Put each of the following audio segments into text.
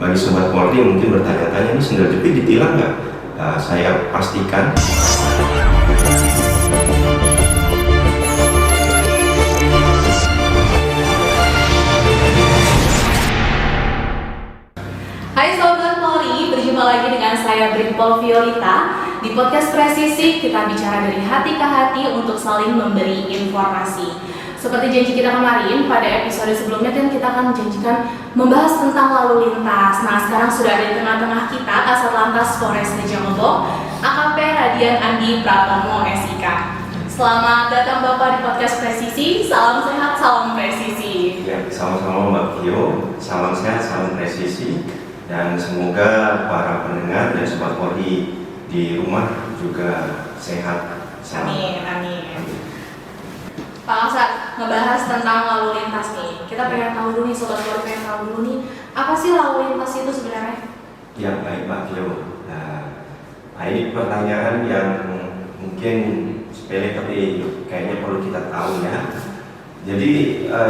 bagi sobat Polri yang mungkin bertanya-tanya, ini sendal jepit ditilang nggak? Saya pastikan. Hai Sobat Polri, berjumpa lagi dengan saya Brigpol Violita. Di podcast Presisi kita bicara dari hati ke hati untuk saling memberi informasi. Seperti janji kita kemarin, pada episode sebelumnya kan kita akan menjanjikan membahas tentang lalu lintas. Nah, sekarang sudah ada di tengah-tengah kita Kasat Lantas Polres Rejang Lebong, AKP Radian Andi Pratomo SIK. Selamat datang Bapak di podcast Presisi. Salam sehat, salam presisi. Ya, sama-sama Mbak Vio. Salam sehat, salam presisi. Dan semoga para pendengar dan sobat Polri di rumah juga sehat. Amin, amin. Pak Kasat, ngebahas tentang lalu lintas nih. Kita pengen tahu dulu nih, sobat Polri pengen tahu dulu nih, apa sih lalu lintas itu sebenarnya? Ya, baik Mbak Vio. Nah, ini pertanyaan yang mungkin sepele tapi kayaknya perlu kita tahu ya. Jadi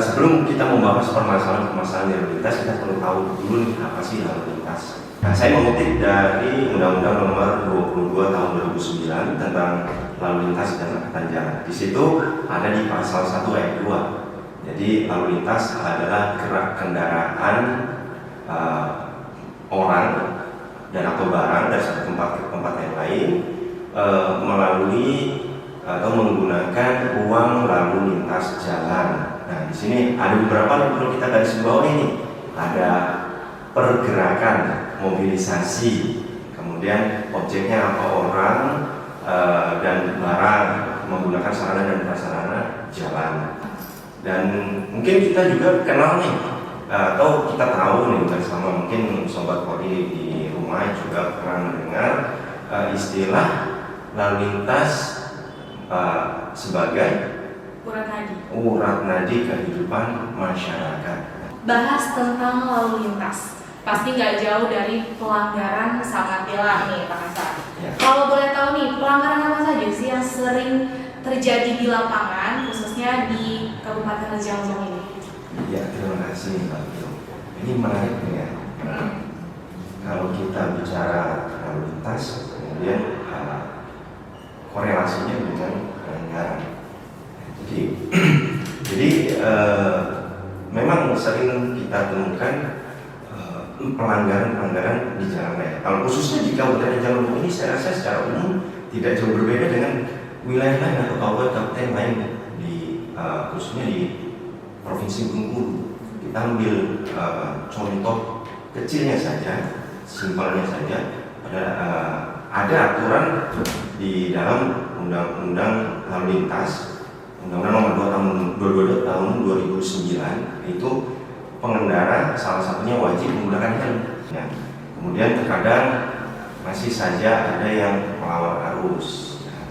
sebelum kita membahas permasalahan lalu lintas, kita perlu tahu dulu nih apa sih lalu lintas. Nah, saya mengutip dari Undang-Undang Nomor 22 Tahun 2009 tentang lalu lintas dan angkutan jalan. Di situ ada di pasal 1 ayat 2. Jadi lalu lintas adalah gerak kendaraan orang dan atau barang dari satu tempat ke tempat yang lain melalui atau menggunakan ruang lalu lintas jalan. Nah, di sini ada beberapa yang perlu kita garis bawahi nih. Ada pergerakan, mobilisasi, kemudian objeknya apa orang dan barang menggunakan sarana dan prasarana jalan. Dan mungkin kita juga kenal nih atau kita tahu nih bersama mungkin sobat Polri di rumah juga pernah mendengar istilah lalu lintas sebagai urat nadi kehidupan masyarakat. Bahas tentang lalu lintas, pasti nggak jauh dari pelanggaran sangat tilang nih Pak Kasat. Ya. Kalau boleh tahu nih, pelanggaran apa saja sih yang sering terjadi di lapangan, khususnya di Kabupaten Rejang Lebong ini? Ya, terima kasih Mbak Vio. Ini menarik ya. Kalau kita bicara lalu lintas, kemudian korelasinya dengan pelanggaran. Jadi memang sering kita temukan pelanggaran-pelanggaran di jalan raya. Kalau khususnya di Kabupaten Rejang Lebong ini, saya rasa secara umum tidak jauh berbeda dengan wilayah lain atau kabupaten lain di khususnya di Provinsi Bengkulu. Kita ambil contoh kecilnya saja, simpelnya saja. Ada aturan di dalam Undang-Undang Lalu Lintas, Undang-Undang Nomor 22 Tahun 2009 itu pengendara salah satunya wajib menggunakan helm. Ya. Kemudian terkadang masih saja ada yang melawan arus. Nah,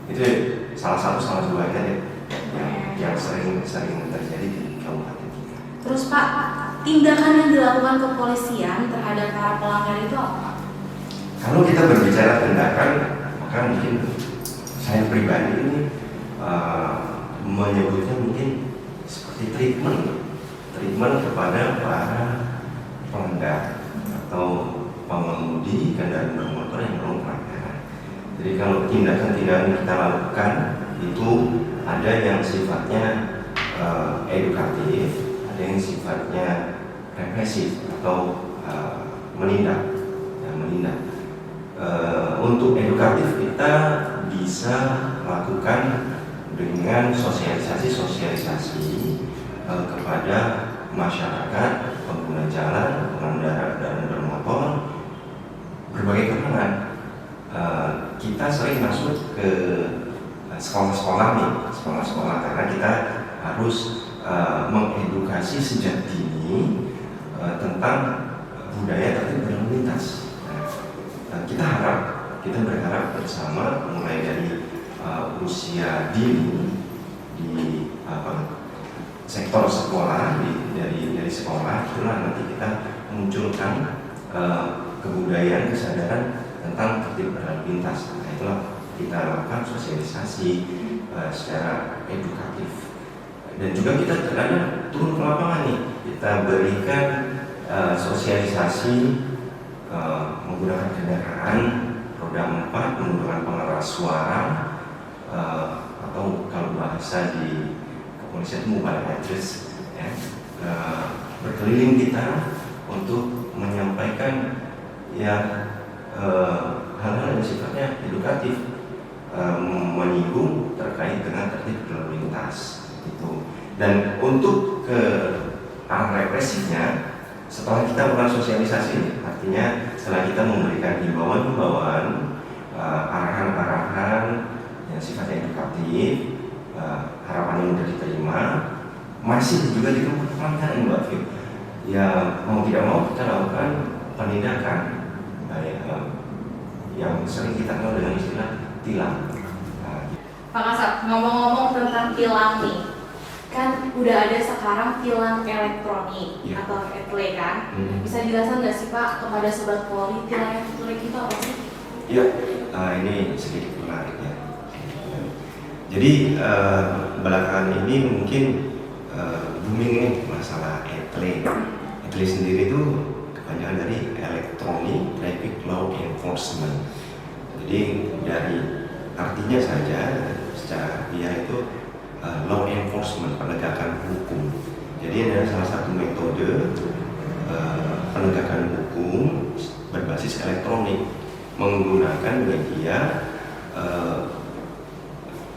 itu salah satu aja yang sering terjadi di kabupaten kita. Terus Pak, tindakan yang dilakukan kepolisian terhadap para pelanggar itu apa? Kalau kita berbicara tindakan, maka mungkin saya pribadi ini menyebutnya mungkin seperti treatment kepada para pengendara atau pengemudi kendaraan bermotor yang melakukan pelanggaran. Jadi kalau tindakan-tindakan kita lakukan itu ada yang sifatnya edukatif, ada yang sifatnya represif atau menindak. Untuk edukatif kita bisa lakukan dengan sosialisasi kepada masyarakat, pengguna jalan, pengendara dan bermotor, berbagai kalangan. Kita sering masuk ke sekolah-sekolah karena kita harus mengedukasi sejak dini tentang budaya tertib berlalu lintas. Kita berharap bersama mulai dari usia dini di sektor sekolah dari sekolah, itulah nanti kita munculkan kebudayaan, kesadaran tentang tertib berlalu lintas. Nah, itulah kita lakukan sosialisasi secara edukatif. Dan juga kita terkadang turun ke lapangan nih, kita berikan sosialisasi menggunakan kendaraan roda 4 menggunakan pengeras suara, atau kalau bahasa di kepolisian itu mobile address, ya, berkeliling kita untuk menyampaikan ya hal-hal yang sifatnya edukatif, menyinggung terkait dengan tertib berlalu lintas itu. Dan untuk ke arah represifnya, setelah kita melakukan sosialisasi, artinya setelah kita memberikan himbauan-himbauan, arahan-arahan yang sifatnya edukatif, harapannya mudah diterima, masih juga ditemukan pelanggaran, Mbak Fir. Ya mau tidak mau kita lakukan penindakan, yang sering kita kenal dengan istilah tilang. Pak Kasat, ngomong-ngomong tentang tilang nih, kan udah ada sekarang tilang elektronik atau etle kan? Bisa dijelaskan nggak sih Pak kepada Sobat Polri tilang elektronik itu apa sih? Iya, ini sedikit menarik ya. Jadi belakangan ini mungkin booming nih masalah etle. Etle sendiri itu kepanjangan dari Electronic Traffic Law Enforcement. Jadi dari artinya saja secara dia itu law enforcement, penegakan hukum. Jadi adalah salah satu metode penegakan hukum berbasis elektronik menggunakan media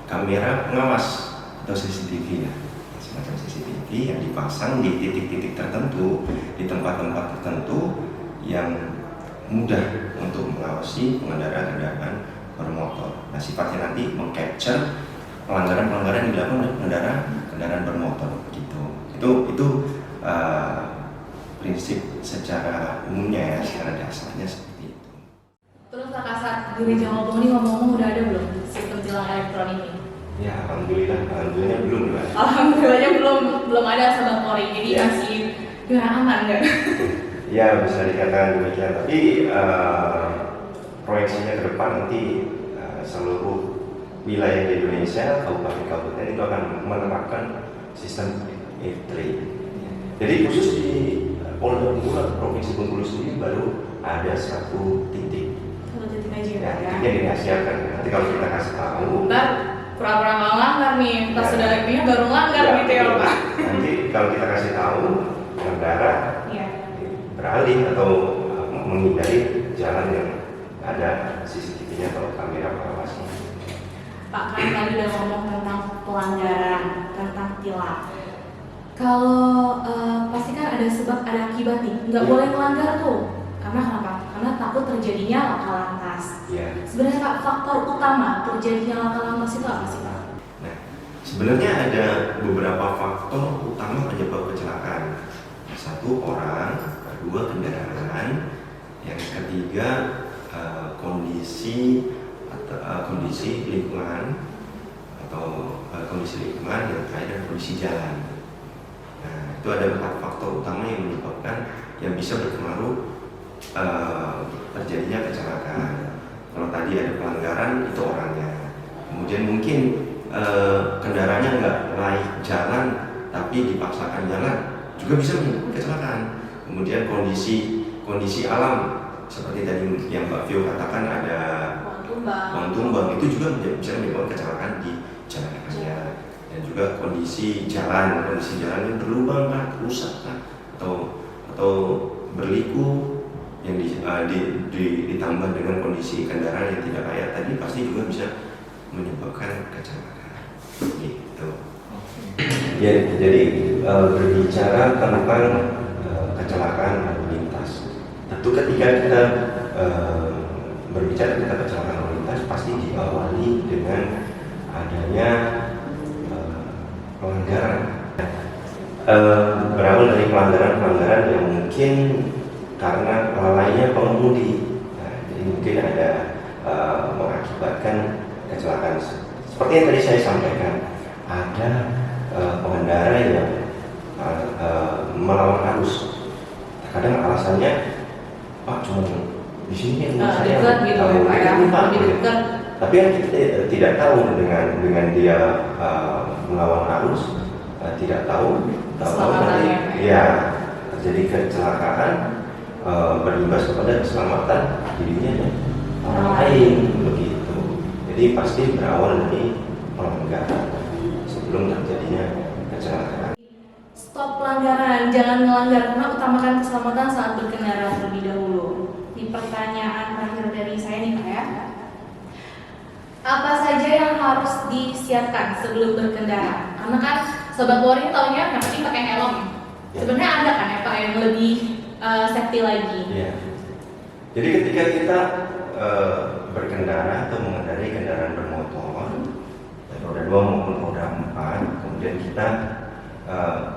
kamera pengawas atau CCTV ya, semacam CCTV yang dipasang di titik-titik tertentu, di tempat-tempat tertentu yang mudah untuk mengawasi pengendara kendaraan bermotor. Nah, sifatnya nanti meng-capture pelanggaran-pelanggaran yang dilakukan oleh kendaraan bermotor gitu. Itu prinsip secara umumnya ya, secara dasarnya seperti itu. Terus Pak Kasat, di Meja Ngomong ini ngomong udah ada belum sistem tilang elektronik ini? Ya, alhamdulillah belum ya. Alhamdulillahnya belum ada Sobat Polri, jadi ya. masih gimana, aman nggak? Ya, bisa dikatakan demikian. Tapi proyeksinya ke depan nanti seluruh wilayah di Indonesia, kabupaten-kabupaten itu akan menerapkan sistem etle. Jadi khusus di Polda Bengkulu atau Provinsi Bengkulu sendiri baru ada satu titik. Satu titik aja Ya, ya. titiknya dirahasiakan. Nanti kalau kita kasih tahu, Ntar pura-pura nggak ngelanggar nih, pas sudah ini baru ngelanggar gitu ya Pak. Nanti kalau kita kasih tahu, pengendara Iya. beralih atau menghindari jalan yang ada CCTV-nya atau kamera pengawasnya. Pak kan tadi udah ngomong tentang pelanggaran, tentang tilang. Kalau pasti kan ada sebab, ada akibat nih, nggak boleh melanggar tuh. Karena kenapa? Karena takut terjadinya laka lantas. Ya. Sebenarnya Pak, faktor utama terjadinya laka lantas itu apa sih Pak? Nah, sebenarnya ada beberapa faktor utama penyebab kecelakaan. Satu, orang, kedua, kendaraan, yang ketiga kondisi lingkungan atau kondisi lingkungan yang terkait dengan kondisi jalan. Nah, itu ada 4 faktor utama yang menyebabkan yang bisa berpengaruh terjadinya kecelakaan. Kalau tadi ada pelanggaran, itu orangnya. Kemudian mungkin kendaraannya nggak laik jalan tapi dipaksakan jalan, juga bisa menyebabkan kecelakaan. Kemudian kondisi alam seperti tadi yang Mbak Vio katakan, ada pohon tumbang, itu juga bisa menyebabkan kecelakaan di jalan raya. Dan juga kondisi jalan yang berlubang kan, rusak kan, atau berliku yang ditambah dengan kondisi kendaraan yang tidak layak tadi, pasti juga bisa menyebabkan kecelakaan. Gitu. Ya, jadi berbicara tentang kecelakaan lalu lintas, tentu ketika kita berbicara tentang kecelakaan lalu lintas pasti diawali dengan adanya pelanggaran. Berawal dari pelanggaran yang mungkin karena lalainya pengemudi. Nah, jadi mungkin ada mengakibatkan kecelakaan. Seperti yang tadi saya sampaikan, ada pengendara yang melawan arus. Kadang alasannya, Pak, cuma di sini rumah saya dekat gitu ya Pak ya, lebih dekat. Tapi yang kita tidak tahu dengan dia melawan arus, tidak tahu nanti ya terjadi kecelakaan berimbas kepada keselamatan dirinya dan orang lain begitu. Jadi pasti berawal dari pelanggaran sebelum terjadinya kecelakaan. Stop pelanggaran, jangan melanggar karena utamakan keselamatan saat berkendara terlebih dahulu. Di pertanyaan terakhir dari saya nih Pak ya. Apa saja yang harus disiapkan sebelum berkendara? Karena kan Sobat Polri taunya yang penting pakai helm. Sebenarnya ada kan ya Pak yang lebih safety lagi. Ya. Jadi ketika kita berkendara atau mengendarai kendaraan bermotor, roda 2 maupun roda 4, kemudian kita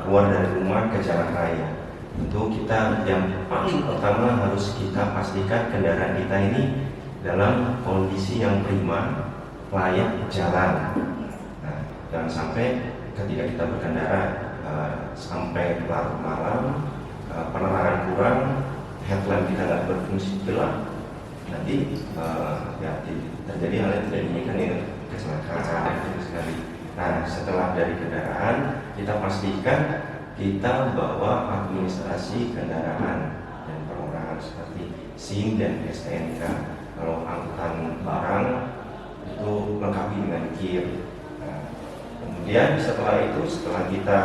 keluar dari rumah ke jalan raya. Tentu kita yang paling pertama harus kita pastikan kendaraan kita ini dalam kondisi yang prima, layak jalan. Nah, jangan sampai ketika kita berkendara sampai larut malam, penerangan kurang, headlamp kita nggak berfungsi gelap, nanti ya terjadi hal yang tidak diinginkan, ya kecelakaan itu sekali. Nah, setelah dari kendaraan, kita pastikan kita bawa administrasi kendaraan dan perorangan seperti SIM dan STNK. Kalau angkutan barang itu lengkapi dengan KIR. Nah, kemudian setelah itu, setelah kita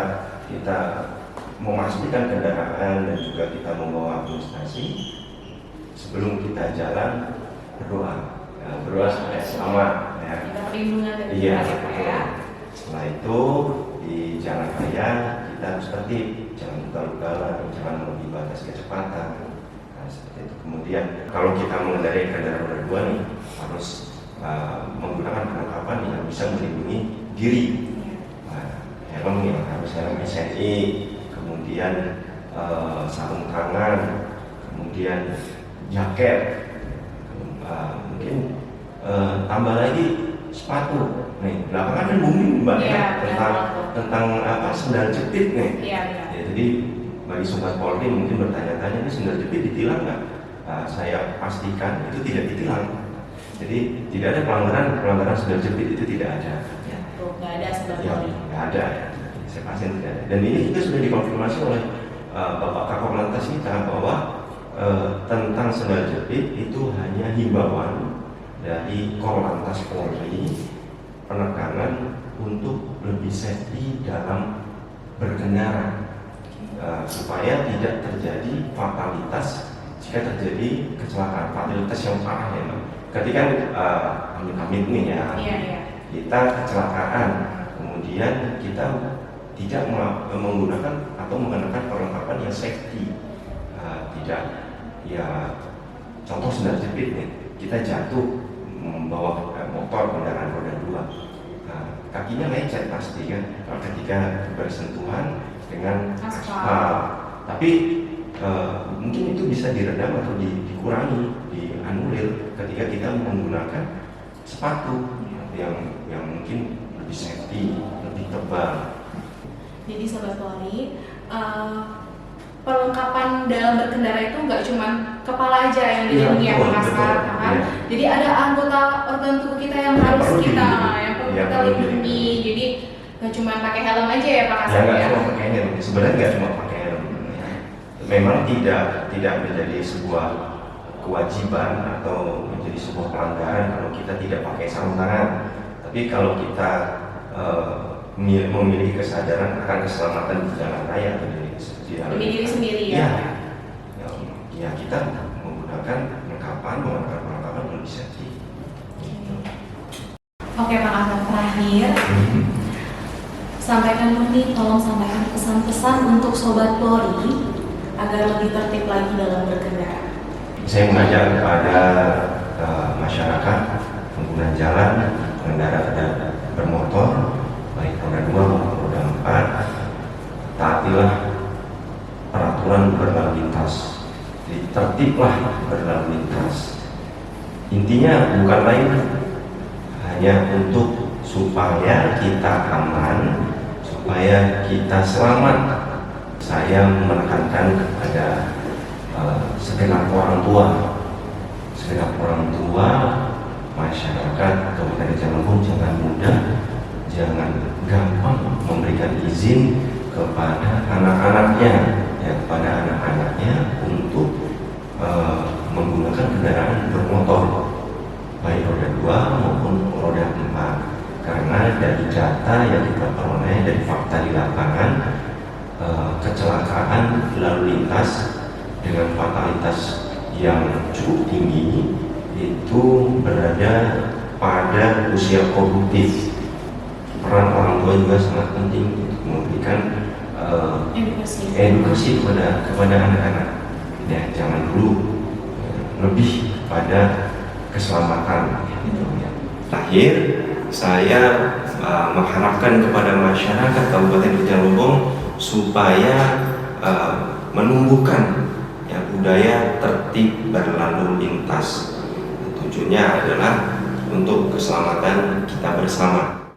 memastikan kendaraan dan juga kita membawa administrasi, sebelum kita jalan berdoa, berdoa supaya selamat. Ya. Perlindungan dari Iya, ya. Setelah itu di jalan raya kita harus tertib, jangan ugal-ugalan, jangan melebihi batas kecepatan. Nah, seperti itu. Kemudian kalau kita mengendarai kendaraan roda 2 nih, harus menggunakan perlengkapan yang bisa melindungi diri. Helm yang harus helm SNI, kemudian sarung tangan, kemudian jaket, mungkin tambah lagi sepatu. Nih, belakangan kan booming Mbak ya, tentang apa, sendal jepit nih. Iya. Ya, jadi bagi Sobat Polri mungkin bertanya-tanya, ini sendal jepit ditilang nggak? Saya pastikan itu tidak ditilang. Jadi tidak ada pelanggaran sendal jepit, itu tidak ada. Ya, tuh nggak ada Sobat Ya, Polri. nggak ada. Saya pasti tidak ada. Dan ini kita sudah dikonfirmasi oleh Bapak Kakor Lantas kita bahwa tentang sendal jepit itu hanya himbauan dari Korlantas Polri, penekanan untuk lebih safety dalam berkendara, supaya tidak terjadi fatalitas jika terjadi kecelakaan, fatalitas yang parah ya. Ketika amit-amit nih ya, kita kecelakaan, kemudian kita tidak menggunakan atau mengenakan perlengkapan yang safety, tidak ya, contoh sendal jepit nih, kita jatuh membawa motor kendaraan roda 2, kakinya lecet pasti kan ketika bersentuhan dengan aspal. Tapi mungkin itu bisa diredam atau dikurangi, dianulir ketika kita menggunakan sepatu yang mungkin lebih safety, lebih tebal. Jadi Sobat Polri, perlengkapan dalam berkendara itu nggak cuma kepala aja yang dilindungi ya Pak Kasar, kan? Ya. Jadi ada anggota organ tubuh kita yang harus kita lindungi. Jadi nggak cuma pakai helm aja ya Pak Kasar. Ya nggak cuma pakai helm, sebenarnya nggak cuma pakai helm. Memang tidak menjadi sebuah kewajiban atau menjadi sebuah pelanggaran kalau kita tidak pakai sarung tangan. Tapi kalau kita memiliki kesadaran akan keselamatan di jalan raya atau di diri sendiri ya. Ya kita menggunakan perlengkapan yang bisa di. Oke Pak Kasar, terakhir sampaikan tolong sampaikan pesan-pesan untuk Sobat Polri agar lebih tertib lagi dalam berkendara. Saya mengajak kepada masyarakat pengguna jalan, pengendara bermotor, baik roda 2 maupun roda 4, taatilah peraturan berlalu lintas, jadi tertiblah berlalu lintas. Intinya bukan lain hanya untuk supaya kita aman, supaya kita selamat. Saya menekankan kepada segenap orang tua, masyarakat Kabupaten Cirebon, jangan mudah, jangan gampang memberikan izin kepada anak-anaknya ya kepada anak-anaknya untuk menggunakan kendaraan bermotor, baik roda 2 maupun roda 4. Karena dari data yang kita peroleh dari fakta di lapangan, kecelakaan lalu lintas dengan fatalitas yang cukup tinggi itu berada pada usia produktif. Peran orang tua juga sangat penting untuk memberikan edukasi kepada anak-anak. Ya, jangan dulu lebih pada keselamatan. Gitu, ya. Terakhir, saya mengharapkan kepada masyarakat Kabupaten Rejang supaya menumbuhkan ya, budaya tertib berlalu lintas. Tujuannya adalah untuk keselamatan kita bersama.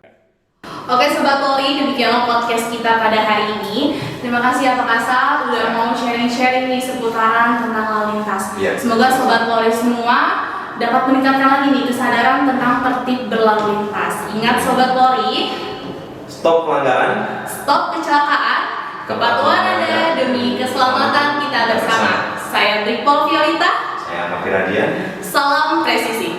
Oke Sobat Polri, demikianlah podcast kita pada hari ini. Terima kasih ya Pak Kasal udah mau sharing-sharing nih seputaran tentang lalu lintas. Ya. Semoga Sobat Polri semua dapat meningkatkan lagi nih kesadaran tentang tertib berlalu lintas. Ingat Sobat Polri, Stop pelanggaran, stop kecelakaan, kepatuhan ada demi keselamatan kita bersama. Saya Brigpol Violita. saya Mafir Radian. Salam presisi.